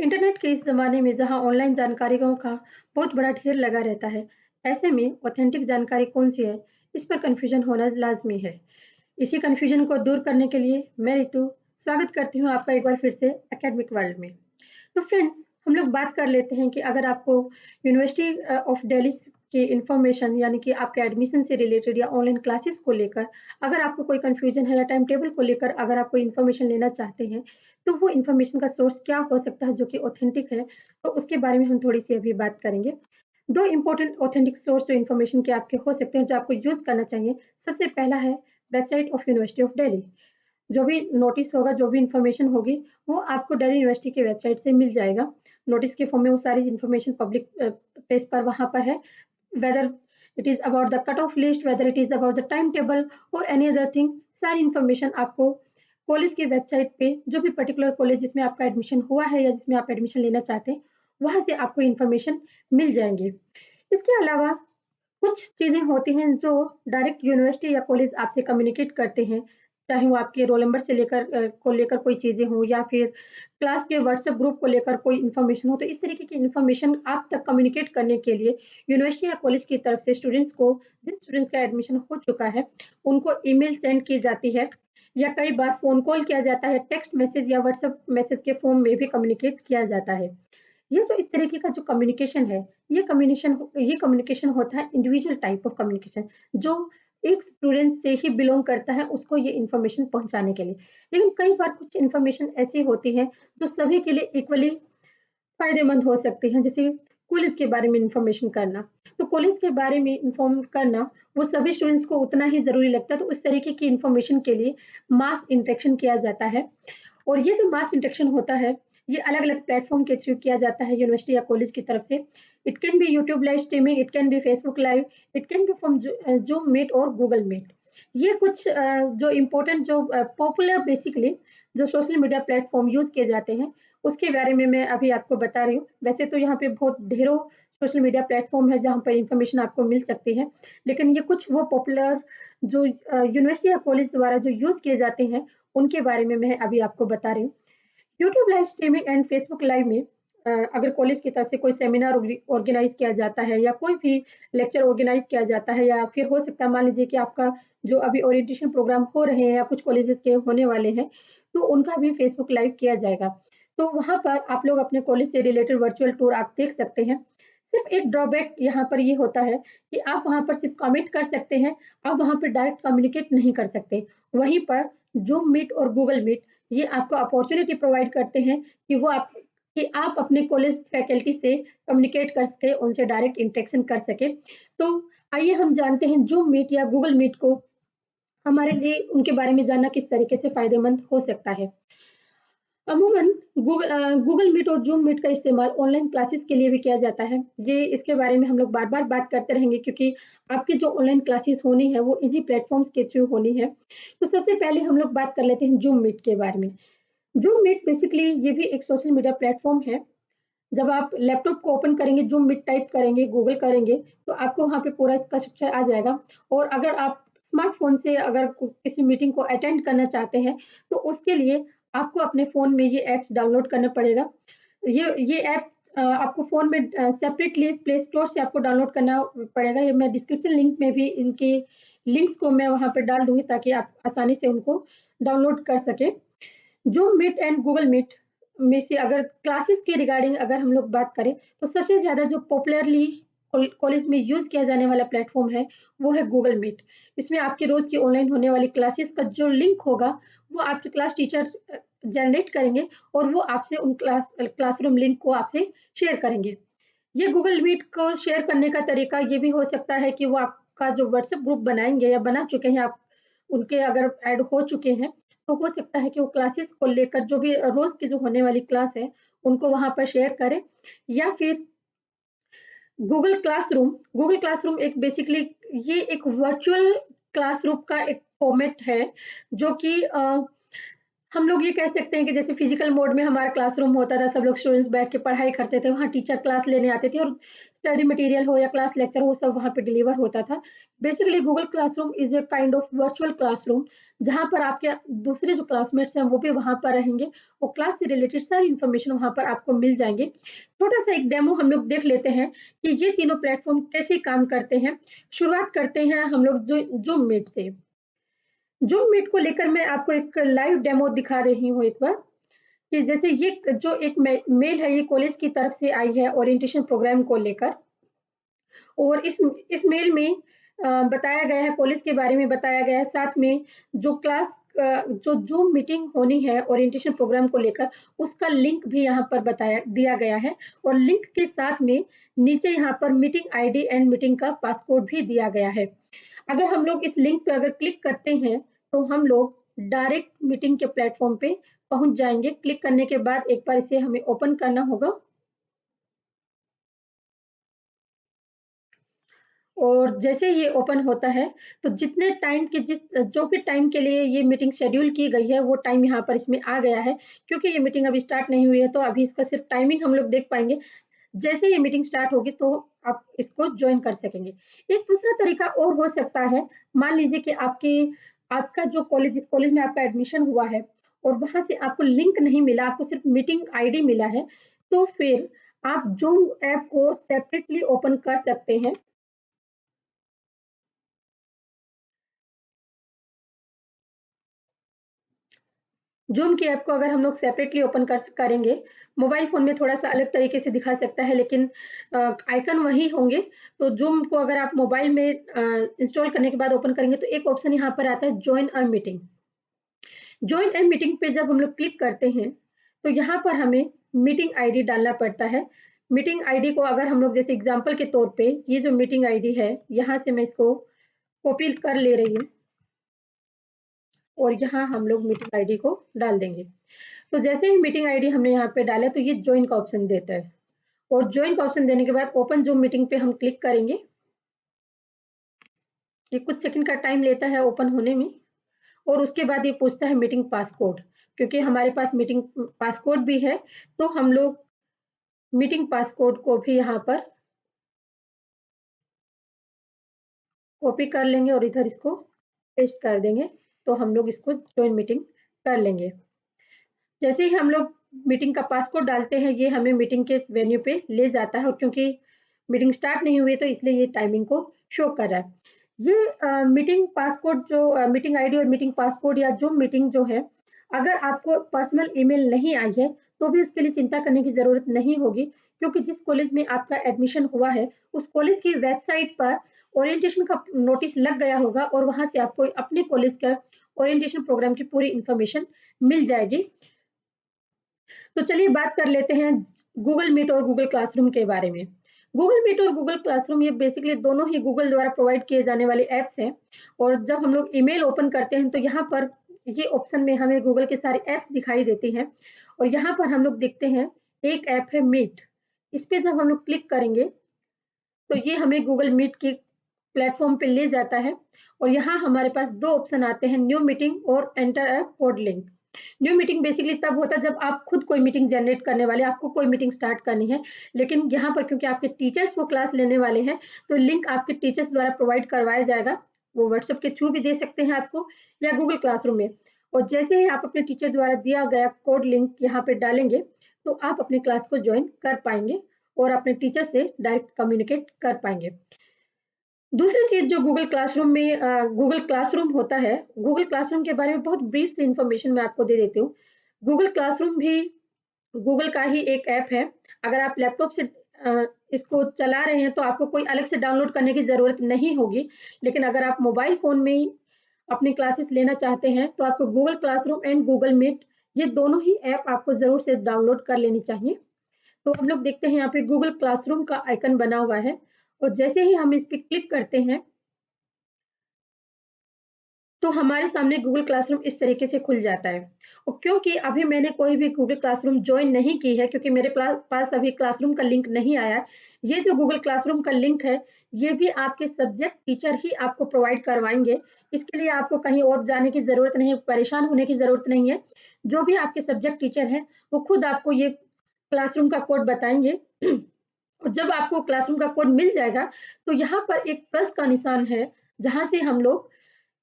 Internet के इस ज़माने में जहाँ ऑनलाइन जानकारियों का बहुत बड़ा ढेर लगा रहता है, ऐसे में ऑथेंटिक जानकारी कौन-सी है, इस पर कन्फ्यूजन होना लाज़मी है। इसी कन्फ्यूजन को दूर करने के लिए मैं रितु स्वागत करती हूँ आपका एक बार फिर से एकेडमिक वर्ल्ड में। तो फ्रेंड्स, हम लोग बात कर लेते हैं कि अगर आपको यूनिवर्सिटी ऑफ दिल्ली की इन्फॉर्मेशन यानी कि आपके एडमिशन से रिलेटेड या ऑनलाइन क्लासेस को लेकर अगर आपको कोई कन्फ्यूजन है या टाइम टेबल को लेकर अगर आप कोई इन्फॉर्मेशन लेना चाहते हैं, तो वो इन्फॉर्मेशन का सोर्स क्या हो सकता है जो कि ऑथेंटिक है, तो उसके बारे में हम थोड़ी-सी अभी बात करेंगे। 2 इम्पोर्टेंट ऑथेंटिक सोर्स जो इन्फॉर्मेशन के आपके हो सकते हैं, जो आपको यूज़ करना चाहिए। सबसे पहला है website of university of Delhi. जो भी नोटिस होगा, जो भी इन्फॉर्मेशन होगी, वो आपको दिल्ली यूनिवर्सिटी की वेबसाइट से मिल जाएगा। नोटिस के फॉर्म में वो सारी इन्फॉर्मेशन पब्लिक पेज पर वहाँ पर है। Whether it is about the cut off list, whether it is about the time table और एनी अदर थिंग, सारी इन्फॉर्मेशन आपको कॉलेज की वेबसाइट पे जो भी पर्टिकुलर कॉलेज जिसमें आपका एडमिशन हुआ है या जिसमें आप एडमिशन लेना चाहते हैं, वहाँ से आपको इन्फॉर्मेशन मिल जाएँगी। इसके अलावा कुछ चीज़ें होती हैं जो डायरेक्ट यूनिवर्सिटी या कॉलेज आपसे कम्युनिकेट करते हैं, चाहे वो आपके रोल नंबर से लेकर कोई चीज़ें हों या फिर क्लास के व्हाट्सएप ग्रुप को लेकर कोई इन्फॉर्मेशन हो। तो इस तरीके की इन्फॉर्मेशन आप तक कम्युनिकेट करने के लिए यूनिवर्सिटी या कॉलेज की तरफ से जिन स्टूडेंट्स का एडमिशन हो चुका है, उनको ईमेल सेंड की जाती है या कई बार फ़ोन कॉल किया जाता है, टेक्स्ट मैसेज या व्हाट्सएप मैसेज के फॉर्म में भी कम्युनिकेट किया जाता है। ये जो इस तरीके का जो कम्युनिकेशन है, ये कम्युनिकेशन होता है इंडिविजुअल टाइप ऑफ कम्युनिकेशन, जो एक स्टूडेंट से ही बिलॉन्ग करता है उसको ये इन्फॉर्मेशन पहुँचाने के लिए। लेकिन कई बार कुछ इन्फॉर्मेशन ऐसी होती है, जो सभी के लिए इक्वली फ़ायदेमंद हो सकती हैं, जैसे कॉलेज के बारे में इन्फॉर्मेशन करना। तो कॉलेज के बारे में इन्फॉर्म करना, वो सभी स्टूडेंट्स को उतना ही ज़रूरी लगता है, तो उस तरीके की इन्फॉर्मेशन के लिए मास इंटरेक्शन किया जाता है। और ये जो मास इंटरेक्शन होता है, ये अलग-अलग प्लेटफ़ॉर्म के थ्रू किया जाता है यूनिवर्सिटी या कॉलेज की तरफ से। It can be YouTube live streaming, it can be Facebook live, it can be from Zoom meet और गूगल मीट। ये कुछ जो इम्पोर्टेंट जो पॉपुलर बेसिकली जो सोशल मीडिया प्लेटफ़ॉर्म यूज़ किए जाते हैं, उसके बारे में मैं अभी आपको बता रही हूँ। वैसे तो यहाँ पे बहुत ढेरों सोशल मीडिया प्लेटफ़ॉर्म है जहाँ पर इन्फॉर्मेशन आपको मिल सकती है। लेकिन ये कुछ वो पॉपुलर जो यूनिवर्सिटी या कॉलेज द्वारा जो यूज़ किए जाते हैं, उनके बारे में मैं अभी आपको बता रही हूँ। YouTube live streaming and Facebook live में अगर कॉलेज की तरफ से कोई सेमिनार ऑर्गेनाइज़ किया जाता है या कोई भी लेक्चर ऑर्गेनाइज़ किया जाता है या फिर हो सकता है मान लीजिए कि आपका जो अभी ओरिएंटेशन प्रोग्राम हो रहे हैं या कुछ कॉलेजेस के होने वाले हैं, तो उनका भी फेसबुक लाइव किया जाएगा। तो वहाँ पर आप लोग अपने कॉलेज से रिलेटेड वर्चुअल टूर आप देख सकते हैं। सिर्फ़ एक ड्रॉबैक यहाँ पर ये होता है कि आप वहाँ पर सिर्फ़ कमेंट कर सकते हैं, आप वहाँ पे डायरेक्ट कम्युनिकेट नहीं कर सकते। वहीं पर ज़ूम मीट और गूगल मीट ये आपको अपॉर्च्युनिटी प्रोवाइड करते हैं कि आप अपने कॉलेज फैकल्टी से कम्युनिकेट कर सकें, उनसे डायरेक्ट इंटरेक्शन कर सकें। तो आइए हम जानते हैं ज़ूम मीट या गूगल मीट को हमारे लिए उनके बारे में जानना किस तरीके से फ़ायदेमंद हो सकता है। अमूमन गूगल मीट और ज़ूम मीट का इस्तेमाल ऑनलाइन क्लासेस के लिए भी किया जाता है। ये इसके बारे में हम लोग बार-बार बात करते रहेंगे क्योंकि आपकी जो ऑनलाइन क्लासेस होनी है, वो इन्हीं प्लेटफ़ॉर्म्स के थ्रू होनी है। तो सबसे पहले हम लोग बात कर लेते हैं ज़ूम मीट के बारे में। ज़ूम मीट बेसिकली ये भी एक सोशल मीडिया प्लेटफ़ॉर्म है। जब आप लैपटॉप को ओपन करेंगे, ज़ूम मीट टाइप करेंगे, गूगल करेंगे, तो आपको वहाँ पे पूरा इसका स्ट्रक्चर आ जाएगा और अगर आप स्मार्टफ़ोन से अगर किसी मीटिंग को अटेंड करना चाहते हैं, तो उसके लिए आपको अपने फ़ोन में ये ऐप्स डाउनलोड करना पड़ेगा। ये ऐप आपको फ़ोन में सेपरेटली प्ले स्टोर से आपको डाउनलोड करना पड़ेगा। ये मैं डिस्क्रिप्शन लिंक में भी इनके लिंक्स को मैं वहाँ पे डाल दूँगी ताकि आप आसानी से उनको डाउनलोड कर सकें। Zoom meet and Google meet में से अगर क्लासेस के रिगार्डिंग अगर हम लोग बात करें, तो सबसे ज़्यादा जो पॉपुलरली कॉलेज में यूज़ किया जाने वाला प्लेटफ़ॉर्म है, वो है गूगल मीट। इसमें आपकी रोज़ की ऑनलाइन होने वाली क्लासेस का जो लिंक होगा, वो आपके क्लास टीचर जनरेट करेंगे और वो आपसे उन क्लासरूम लिंक को आपसे शेयर करेंगे। ये गूगल मीट को शेयर करने का तरीका ये भी हो सकता है कि वो आपका जो व्हाट्सएप ग्रुप बनाएँगे या बना चुके हैं आप, उनके अगर ऐड हो चुके हैं, तो हो सकता है कि वो क्लासेस को लेकर जो भी रोज़ की जो होने वाली क्लास है, उनको वहाँ पर शेयर करें या फिर गूगल क्लासरूम एक बेसिकली ये एक वर्चुअल क्लासरूम का एक फॉर्मेट है, जो कि हम लोग ये कह सकते हैं कि जैसे फिजिकल मोड में हमारा क्लासरूम होता था, सब लोग स्टूडेंट्स बैठ के पढ़ाई करते थे, वहाँ टीचर क्लास लेने आते थे और स्टडी मटेरियल हो या क्लास लेक्चर हो, सब वहाँ पे डिलीवर होता था। Basically Google classroom is a kind of virtual classroom, जहाँ पर आपके दूसरे जो क्लासमेट्स हैं वो भी वहाँ पर रहेंगे और क्लास से रिलेटेड सारी इन्फॉर्मेशन वहाँ पर आपको मिल जाएँगी। छोटा-सा एक डेमो हम लोग देख लेते हैं कि ये तीनों प्लेटफ़ॉर्म कैसे काम करते हैं। शुरुआत करते हैं हम लोग जो ज़ूम मीट से। ज़ूम मीट को लेकर मैं आपको एक लाइव डेमो दिखा रही हूँ एक बार, कि जैसे ये जो एक मेल है, ये कॉलेज की तरफ से आई है ओरिएंटेशन प्रोग्राम को लेकर। और इस मेल में बताया गया है, कॉलेज के बारे में बताया गया है, साथ में जो जो ज़ूम मीटिंग होनी है ओरिएंटेशन प्रोग्राम को लेकर, उसका लिंक भी यहाँ पर बताया दिया गया है और लिंक के साथ में नीचे यहाँ पर मीटिंग आईडी एंड मीटिंग का पासकोड भी दिया गया है। अगर हम लोग इस लिंक पे अगर क्लिक करते हैं, तो हम लोग डायरेक्ट मीटिंग के प्लेटफ़ॉर्म पे पहुँच जाएँगे। क्लिक करने के बाद एक बार इसे हमें ओपन करना होगा। और जैसे ये ओपन होता है, तो जितने टाइम के जिस जो भी टाइम के लिए ये मीटिंग शेड्यूल की गई है, वो टाइम यहाँ पर इसमें आ गया है। क्योंकि ये मीटिंग अभी स्टार्ट नहीं हुई है, तो अभी इसका सिर्फ़ टाइमिंग हम लोग देख पाएँगे। जैसे ये मीटिंग स्टार्ट होगी, तो आप इसको जॉइन कर सकेंगे। एक दूसरा तरीका और हो सकता है, मान लीजिए कि आपका जो कॉलेज जिस कॉलेज में आपका एडमिशन हुआ है और वहाँ से आपको लिंक नहीं मिला, आपको सिर्फ़ मीटिंग आईडी मिला है, तो फिर आप ज़ूम ऐप को सेपरेटली ओपन कर सकते हैं। ज़ूम की ऐप को अगर हम लोग सेपरेटली ओपन करेंगे, मोबाइल फ़ोन में थोड़ा-सा अलग तरीके से दिखा सकता है, लेकिन आइकन वही होंगे। तो ज़ूम को अगर आप मोबाइल में इंस्टॉल करने के बाद ओपन करेंगे, तो एक ऑप्शन यहाँ पर आता है join a meeting. Join a meeting पे जब हम लोग क्लिक करते हैं, तो यहाँ पर हमें मीटिंग आईडी डालना पड़ता है। मीटिंग आईडी को अगर हम लोग जैसे एग्ज़ाम्पल के तौर पे ये जो मीटिंग आईडी है, यहाँ से मैं इसको कॉपी कर ले रही हूँ और यहाँ हम लोग मीटिंग आईडी को डाल देंगे। तो जैसे ही मीटिंग आईडी हमने यहाँ पे डाला, तो ये जॉइन का ऑप्शन देता है और जॉइन का ऑप्शन देने के बाद ओपन ज़ूम मीटिंग पे हम क्लिक करेंगे। ये कुछ सेकंड का टाइम लेता है ओपन होने में और उसके बाद ये पूछता है मीटिंग पासकोड। क्योंकि हमारे पास मीटिंग पासकोड भी है, तो हम लोग मीटिंग पासकोड को भी यहाँ पर कॉपी कर लेंगे और इधर इसको पेस्ट कर देंगे, तो हम लोग इसको जॉइन मीटिंग कर लेंगे। जैसे ही हम लोग मीटिंग का पासकोड डालते हैं, ये हमें मीटिंग के वेन्यू पे ले जाता है और क्योंकि मीटिंग स्टार्ट नहीं हुई है, तो इसलिए ये टाइमिंग को शो कर रहा है। ये मीटिंग पासकोड जो मीटिंग आईडी और मीटिंग पासकोड या ज़ूम मीटिंग जो है, अगर आपको पर्सनल ईमेल नहीं आई है, तो भी उसके लिए चिंता करने की ज़रूरत नहीं होगी, क्योंकि जिस कॉलेज में आपका एडमिशन हुआ है, उस कॉलेज की वेबसाइट पर ओरिएंटेशन का नोटिस लग गया होगा और वहाँ से आपको अपने कॉलेज का ओरिएंटेशन प्रोग्राम की पूरी इन्फॉर्मेशन मिल जाएगी। तो चलिए बात कर लेते हैं गूगल मीट और गूगल क्लासरूम के बारे में। गूगल मीट और गूगल क्लासरूम ये बेसिकली दोनों ही गूगल द्वारा प्रोवाइड किए जाने वाले ऐप्स हैं और जब हम लोग ईमेल ओपन करते हैं तो यहाँ पर ये ऑप्शन में हमें गूगल के सारे ऐप्स दिखाई देती हैं और यहाँ पर हम लोग देखते हैं एक ऐप है मीट। इस पे जब हम लोग क्लिक करेंगे तो ये हमें गूगल मीट की प्लेटफ़ॉर्म पे ले जाता है और यहाँ हमारे पास 2 ऑप्शन आते हैं, न्यू मीटिंग और enter a code link. New meeting basically तब होता है जब आप खुद कोई मीटिंग जनरेट करने वाले हैं, आपको कोई मीटिंग स्टार्ट करनी है। लेकिन यहाँ पर क्योंकि आपके टीचर्स वो क्लास लेने वाले हैं, तो लिंक आपके टीचर्स द्वारा प्रोवाइड करवाया जाएगा। वो व्हाट्सएप के थ्रू भी दे सकते हैं आपको या गूगल क्लासरूम में। और जैसे ही आप अपने टीचर द्वारा दिया गया कोड लिंक यहाँ पे डालेंगे, तो आप अपनी क्लास को जॉइन कर पाएँगे और अपने टीचर से डायरेक्ट कम्युनिकेट कर पाएँगे। दूसरी चीज़ जो गूगल क्लासरूम होता है, गूगल क्लासरूम के बारे में बहुत ब्रीफ सी इन्फॉर्मेशन मैं आपको दे देती हूँ। गूगल क्लासरूम भी गूगल का ही एक ऐप है। अगर आप लैपटॉप से इसको चला रहे हैं तो आपको कोई अलग से डाउनलोड करने की ज़रूरत नहीं होगी। लेकिन अगर आप मोबाइल फ़ोन में ही अपनी क्लासेस लेना चाहते हैं, तो आपको Google classroom and Google meet ये दोनों ही ऐप आपको ज़रूर से डाउनलोड कर लेनी चाहिए। तो हम लोग देखते हैं यहाँ पे गूगल क्लासरूम का आइकन बना हुआ है और जैसे ही हम इस पे क्लिक करते हैं, तो हमारे सामने गूगल क्लासरूम इस तरीके से खुल जाता है। और क्योंकि अभी मैंने कोई भी गूगल क्लासरूम जॉइन नहीं की है क्योंकि मेरे पास अभी क्लासरूम का लिंक नहीं आया है। ये जो गूगल क्लासरूम का लिंक है, ये भी आपके सब्जेक्ट टीचर ही आपको प्रोवाइड करवाएँगे। इसके लिए आपको कहीं और जाने की ज़रूरत नहीं है, परेशान होने की ज़रूरत नहीं है। जो भी आपके सब्जेक्ट टीचर हैं, वो खुद आपको ये क्लासरूम का कोड बताएँगे और जब आपको क्लासरूम का कोड मिल जाएगा, तो यहाँ पर एक प्लस का निशान है, जहाँ से हम लोग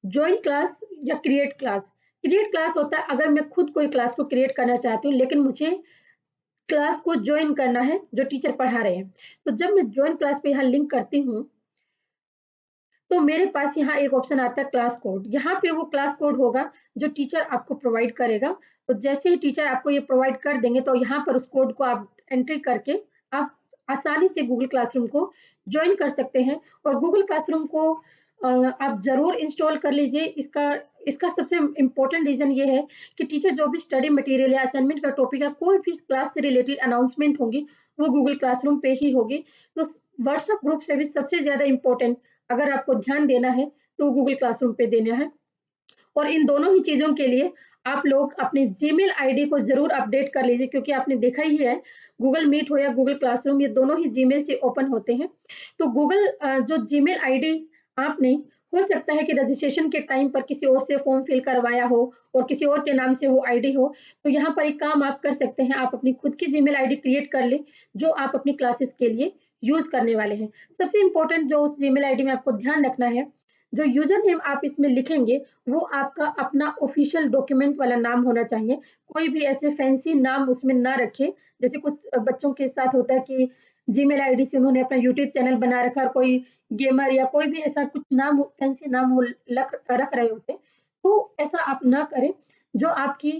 जॉइन क्लास या क्रिएट क्लास होता है अगर मैं खुद कोई क्लास को क्रिएट करना चाहती हूँ, लेकिन मुझे क्लास को जॉइन करना है जो टीचर पढ़ा रहे हैं। तो जब मैं जॉइन क्लास पे यहाँ लिंक करती हूँ, तो मेरे पास यहाँ एक ऑप्शन आता है क्लास कोड। यहाँ पे वो क्लास कोड होगा जो टीचर आपको प्रोवाइड करेगा। तो जैसे ही टीचर आपको ये प्रोवाइड कर देंगे, तो यहाँ पर उस कोड को आप एंट्री करके आप आसानी से गूगल क्लासरूम को जॉइन कर सकते हैं। और गूगल क्लासरूम को आप ज़रूर इंस्टॉल कर लीजिए। इसका इसका सबसे इम्पोर्टेंट रीज़न ये है कि टीचर जो भी स्टडी मटेरियल या असाइनमेंट का टॉपिक है, कोई भी क्लास से रिलेटेड अनाउंसमेंट होंगी, वो गूगल क्लासरूम पे ही होगी। तो व्हाट्सएप ग्रुप से भी सबसे ज़्यादा इम्पोर्टेंट अगर आपको ध्यान देना है, तो गूगल क्लासरूम पे देना है। और इन दोनों ही चीज़ों के लिए आप लोग अपने जीमेल आईडी को ज़रूर अपडेट कर लीजिए, क्योंकि आपने देखा ही है, गूगल मीट हो या गूगल क्लासरूम, ये दोनों ही जीमेल से ओपन होते हैं। तो गूगल जो जीमेल आईडी आपने, हो सकता है कि रजिस्ट्रेशन के टाइम पर किसी और से फॉर्म फिल करवाया हो और किसी और के नाम से वो आईडी हो, तो यहाँ पर एक काम आप कर सकते हैं, आप अपनी खुद की जीमेल आईडी क्रिएट कर लें, जो आप अपनी क्लासेस के लिए यूज़ करने वाले हैं। सबसे इम्पोर्टेंट जो उस जीमेल आईडी में आपको ध्यान रखना है, जो यूज़र नेम आप इसमें लिखेंगे, वो आपका अपना ऑफ़िशियल डॉक्यूमेंट वाला नाम होना चाहिए। कोई भी ऐसे फैंसी नाम उसमें ना रखें। जैसे कुछ बच्चों के साथ होता है कि जीमेल आईडी से उन्होंने अपना यूट्यूब चैनल बना रखा है और कोई गेमर या कोई भी ऐसा कुछ नाम फैंसी नाम वो रख रहे होते हैं। तो ऐसा आप ना करें। जो आपकी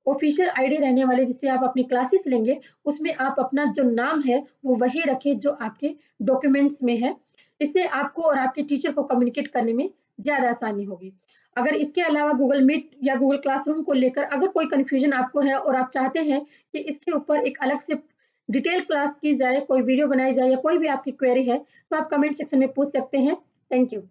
ऑफ़िशियल आईडी रहने वाली जिससे आप अपनी क्लासेस लेंगे, उसमें आप अपना जो नाम है, वो वही रखें जो आपके डॉक्यूमेंट्स में है। इससे आपको और आपके टीचर को कम्युनिकेट करने में ज़्यादा आसानी होगी। अगर इसके अलावा गूगल मीट या गूगल क्लासरूम को लेकर अगर कोई कन्फ्यूज़न आपको है और आप चाहते हैं कि इसके ऊपर एक अलग से डिटेल क्लास की जाए, कोई वीडियो बनाई जाए या कोई भी आपकी क्वेरी है, तो आप कमेंट सेक्शन में पूछ सकते हैं। Thank you.